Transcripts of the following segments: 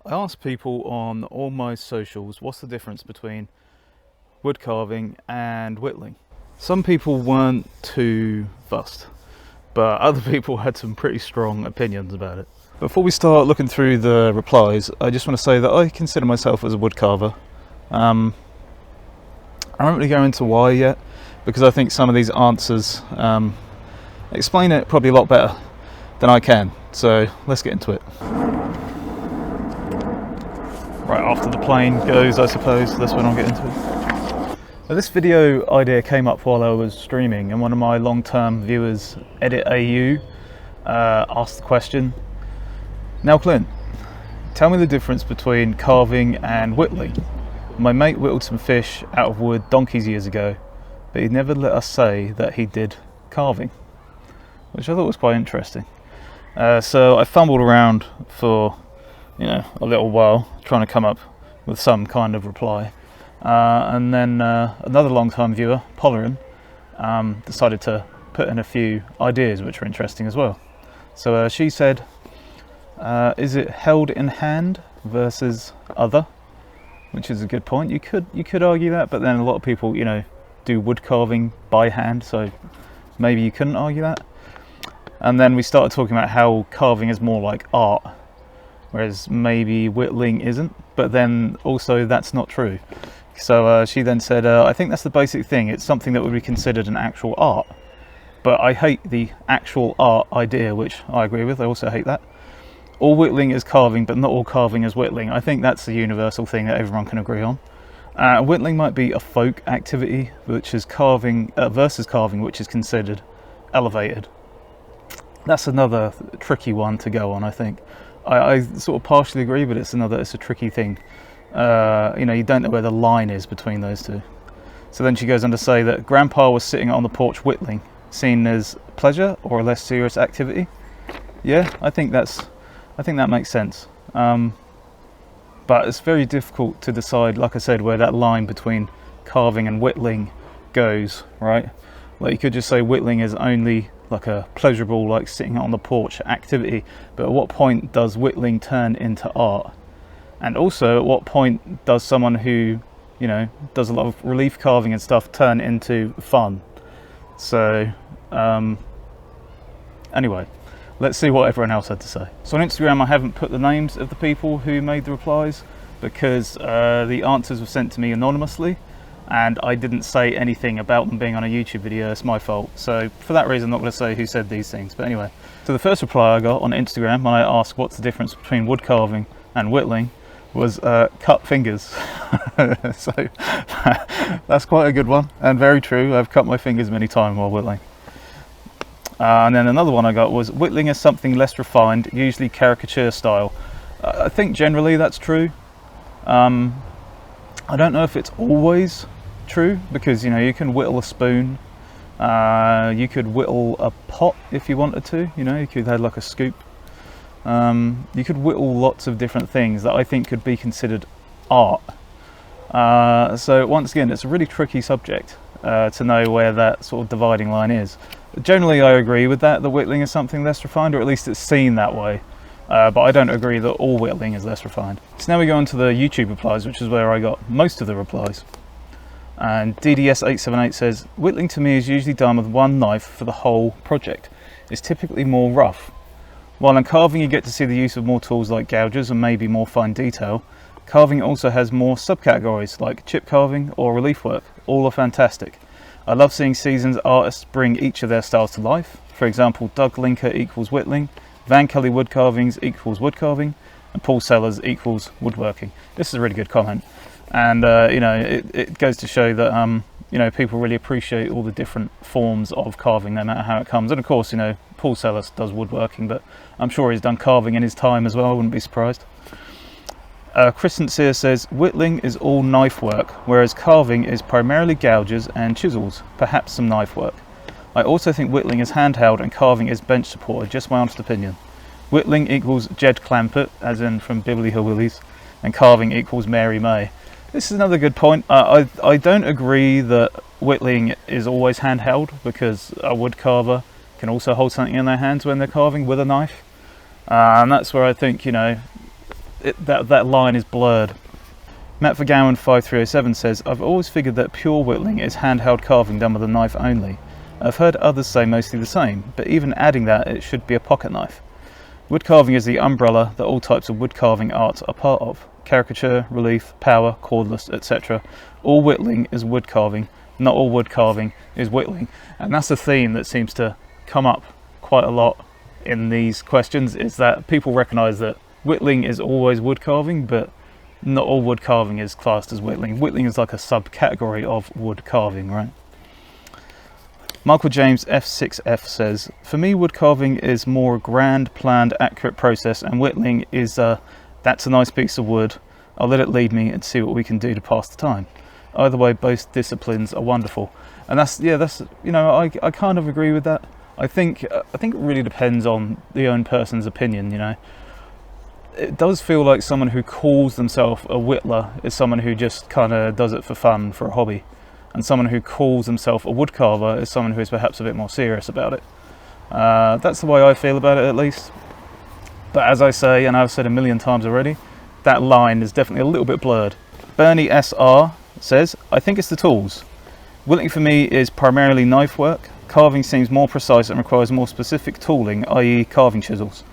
I asked people on all my socials what's the difference between wood carving and whittling. Some people weren't too fussed, but other people had some pretty strong opinions about it. Before we start looking through the replies, I just want to say that I consider myself as a wood carver. I don't really go into why yet, because I think some of these answers explain it probably a lot better than I can. So let's get into it. Right after the plane goes, I suppose, that's when I'll get into it. Now, this video idea came up while I was streaming, and one of my long-term viewers, EditAU, asked the question, "Now Clint, tell me the difference between carving and whittling. My mate whittled some fish out of wood donkeys years ago, but he never let us say that he did carving," which I thought was quite interesting. So I fumbled around for a little while trying to come up with some kind of reply, and then another long-time viewer, Polarin, decided to put in a few ideas which were interesting as well. So she said, is it held in hand versus other? Which is a good point. You could argue that, but then a lot of people do wood carving by hand, so maybe you couldn't argue that. And then we started talking about how carving is more like art, whereas maybe whittling isn't, but then also that's not true. So she then said, I think that's the basic thing. It's something that would be considered an actual art, but I hate the actual art idea, which I agree with. I also hate that. All whittling is carving, but not all carving is whittling. I think that's the universal thing that everyone can agree on. Whittling might be a folk activity, which is carving versus carving, which is considered elevated. That's another tricky one to go on, I think. I sort of partially agree, but it's a tricky thing. You don't know where the line is between those two. So then she goes on to say that Grandpa was sitting on the porch whittling, seen as pleasure or a less serious activity. Yeah, I think that makes sense. But it's very difficult to decide, like I said, where that line between carving and whittling goes, right? Like, you could just say whittling is only like a pleasurable, like sitting on the porch activity, but at what point does whittling turn into art? And also, at what point does someone who does a lot of relief carving and stuff turn into fun? So anyway, let's see what everyone else had to say. So on Instagram, I haven't put the names of the people who made the replies because the answers were sent to me anonymously, and I didn't say anything about them being on a YouTube video. It's my fault. So for that reason, I'm not going to say who said these things. But anyway, so the first reply I got on Instagram when I asked what's the difference between wood carving and whittling was cut fingers. So that's quite a good one, and very true. I've cut my fingers many times while whittling. And then another one I got was whittling is something less refined, usually caricature style. I think generally that's true. I don't know if it's always true, because you can whittle a spoon, you could whittle a pot if you wanted to, you could have like a scoop. You could whittle lots of different things that I think could be considered art. So once again, it's a really tricky subject to know where that sort of dividing line is. Generally, I agree with that whittling is something less refined, or at least it's seen that way. But I don't agree that all whittling is less refined. So now we go on to the YouTube replies, which is where I got most of the replies. And DDS878 says, whittling to me is usually done with one knife for the whole project. It's typically more rough. While in carving you get to see the use of more tools like gougers and maybe more fine detail, carving also has more subcategories like chip carving or relief work. All are fantastic. I love seeing seasoned artists bring each of their styles to life. For example, Doug Linker equals whittling, Van Kelly wood carvings equals wood carving, and Paul Sellers equals woodworking. This is a really good comment, and it goes to show that people really appreciate all the different forms of carving, no matter how it comes. And of course, Paul Sellers does woodworking, but I'm sure he's done carving in his time as well. I wouldn't be surprised. Chris Sincere says whittling is all knife work, whereas carving is primarily gouges and chisels, perhaps some knife work. I also think whittling is handheld and carving is bench supported, just my honest opinion. Whittling equals Jed Clampett, as in from Beverly Hillbillies, and carving equals Mary May. This is another good point. I don't agree that whittling is always handheld, because a wood carver can also hold something in their hands when they're carving with a knife. And that's where I think, that line is blurred. Matt Vergowan 5307 says, I've always figured that pure whittling is handheld carving done with a knife only. I've heard others say mostly the same, but even adding that, it should be a pocket knife. Wood carving is the umbrella that all types of wood carving art are part of. Caricature, relief, power, cordless, etc. All whittling is wood carving, not all wood carving is whittling. And that's a theme that seems to come up quite a lot in these questions, is that people recognise that whittling is always wood carving, but not all wood carving is classed as whittling. Whittling is like a subcategory of wood carving, right? Michael James F6F says, for me wood carving is more a grand, planned, accurate process, and whittling is that's a nice piece of wood, I'll let it lead me and see what we can do to pass the time. Either way, both disciplines are wonderful. And that's you know, I kind of agree with that. I think it really depends on the own person's opinion, you know. It does feel like someone who calls themselves a whittler is someone who just kind of does it for fun, for a hobby. And someone who calls himself a woodcarver is someone who is perhaps a bit more serious about it. That's the way I feel about it, at least. But as I say, and I've said a million times already, that line is definitely a little bit blurred. Bernie SR says, I think it's the tools. Whittling for me is primarily knife work. Carving seems more precise and requires more specific tooling, i.e. carving chisels.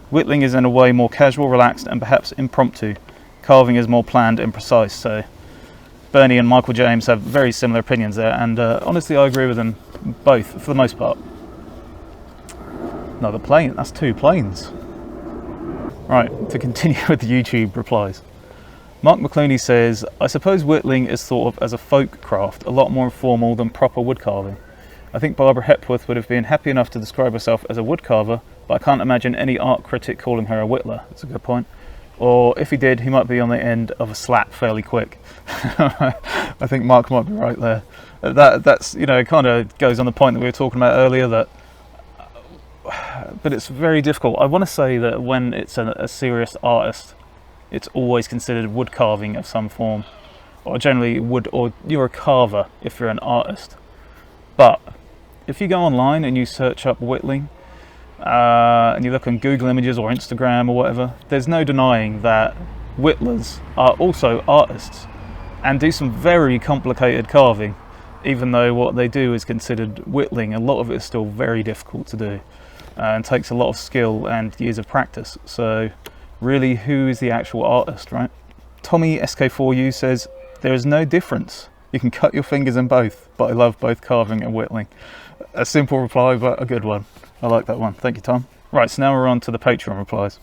Whittling is in a way more casual, relaxed, and perhaps impromptu. Carving is more planned and precise, so Bernie and Michael James have very similar opinions there, and honestly I agree with them both for the most part. Another plane, that's 2 planes. Right, to continue with the YouTube replies. Mark McClooney says, I suppose whittling is thought of as a folk craft, a lot more informal than proper wood carving. I think Barbara Hepworth would have been happy enough to describe herself as a wood carver, but I can't imagine any art critic calling her a whittler. That's a good point. Or if he did, he might be on the end of a slap fairly quick. I think Mark might be right there. That's, you know, it kind of goes on the point that we were talking about earlier, that but it's very difficult. I want to say that when it's a serious artist, it's always considered wood carving of some form, or generally wood, or you're a carver if you're an artist. But if you go online and you search up whittling, and you look on Google Images or Instagram or whatever, there's no denying that whittlers are also artists and do some very complicated carving, even though what they do is considered whittling. A lot of it is still very difficult to do and takes a lot of skill and years of practice. So really, who is the actual artist, right? Tommy SK4U says, there is no difference. You can cut your fingers in both, but I love both carving and whittling. A simple reply, but a good one. I like that one. Thank you, Tom. Right, so now we're on to the Patreon replies.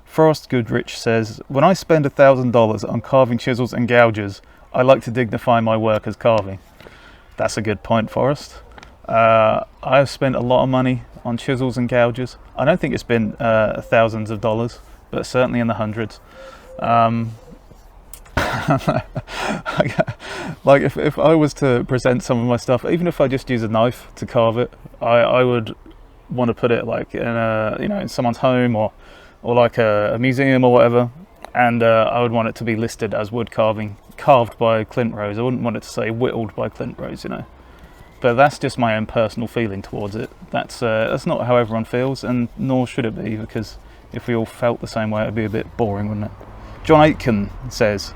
Forrest Goodrich says, when I spend $1,000 on carving chisels and gouges, I like to dignify my work as carving. That's a good point, Forrest. I have spent a lot of money on chisels and gouges. I don't think it's been thousands of dollars, but certainly in the hundreds. Like if I was to present some of my stuff, even if I just use a knife to carve it, I would want to put it like in a, you know, in someone's home or like a museum or whatever, and I would want it to be listed as wood carving, carved by Clint Rose. I wouldn't want it to say whittled by Clint Rose, you know. But that's just my own personal feeling towards it. That's not how everyone feels, and nor should it be, because if we all felt the same way, it'd be a bit boring, wouldn't it? John Aken says,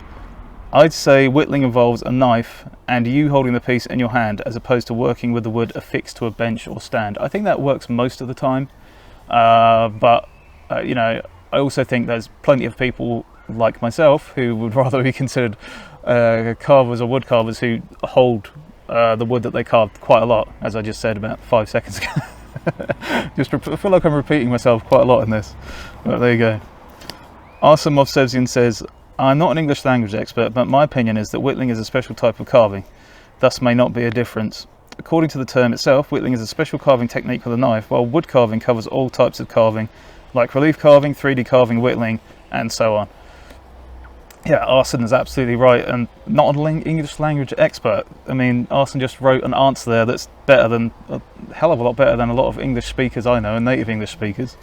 I'd say whittling involves a knife and you holding the piece in your hand, as opposed to working with the wood affixed to a bench or stand. I think that works most of the time, but you know, I also think there's plenty of people like myself who would rather be considered carvers or wood carvers who hold the wood that they carved quite a lot, as I just said about 5 seconds ago. I feel like I'm repeating myself quite a lot in this, but there you go. Arson Movsevsian says, I'm not an English language expert, but my opinion is that whittling is a special type of carving, thus may not be a difference. According to the term itself, whittling is a special carving technique with a knife, while wood carving covers all types of carving, like relief carving, 3D carving, whittling, and so on. Yeah, Arson is absolutely right, and not an English language expert. I mean, Arson just wrote an answer there that's better than, a hell of a lot better than a lot of English speakers I know, and native English speakers.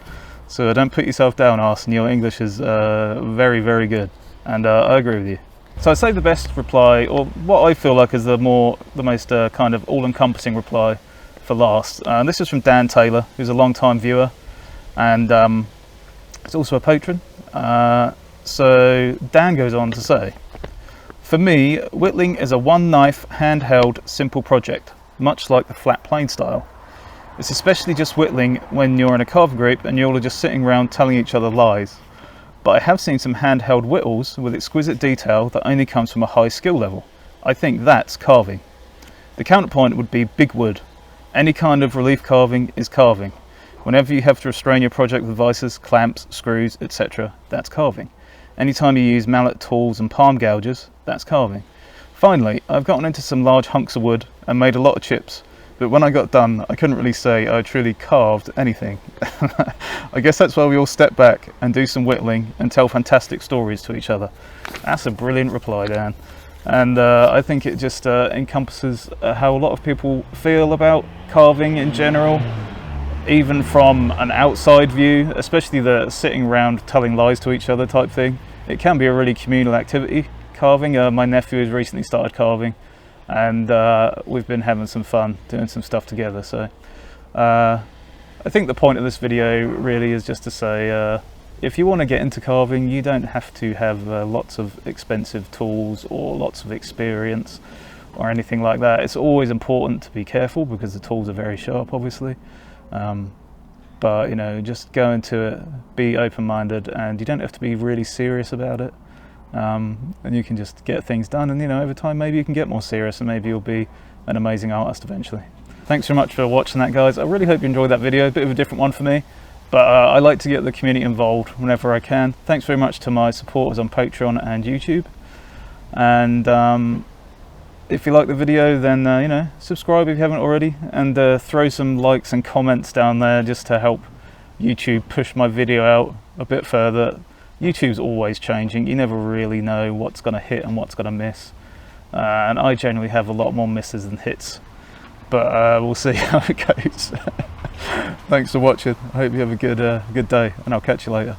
So don't put yourself down, Arson. Your English is very, very good, and I agree with you. So I'd say the best reply, or what I feel like is the most kind of all-encompassing reply, for last. This is from Dan Taylor, who's a long-time viewer, and he's also a patron. So Dan goes on to say, for me, whittling is a one knife, handheld, simple project, much like the flat plane style. It's especially just whittling when you're in a carver group and you're all just sitting around telling each other lies. But I have seen some handheld whittles with exquisite detail that only comes from a high skill level. I think that's carving. The counterpoint would be big wood. Any kind of relief carving is carving. Whenever you have to restrain your project with vices, clamps, screws, etc., that's carving. Anytime you use mallet tools and palm gouges, that's carving. Finally, I've gotten into some large hunks of wood and made a lot of chips, but when I got done, I couldn't really say I truly carved anything. I guess that's why we all step back and do some whittling and tell fantastic stories to each other. That's a brilliant reply, Dan. And I think it just encompasses how a lot of people feel about carving in general, even from an outside view, especially the sitting around telling lies to each other type thing. It can be a really communal activity, carving. My nephew has recently started carving, and we've been having some fun doing some stuff together. So I think the point of this video really is just to say, if you want to get into carving, you don't have to have lots of expensive tools or lots of experience or anything like that. It's always important to be careful because the tools are very sharp, obviously. But you know, just go into it, be open-minded, and you don't have to be really serious about it. And you can just get things done, and you know, over time maybe you can get more serious and maybe you'll be an amazing artist eventually. Thanks very much for watching that, guys. I really hope you enjoyed that video. A bit of a different one for me, but I like to get the community involved whenever I can. Thanks very much to my supporters on Patreon and YouTube, and if you like the video, then you know, subscribe if you haven't already, and throw some likes and comments down there just to help YouTube push my video out a bit further. YouTube's always changing. You never really know what's going to hit and what's going to miss, and I generally have a lot more misses than hits, but we'll see how it goes. Thanks for watching. I hope you have a good day, and I'll catch you later.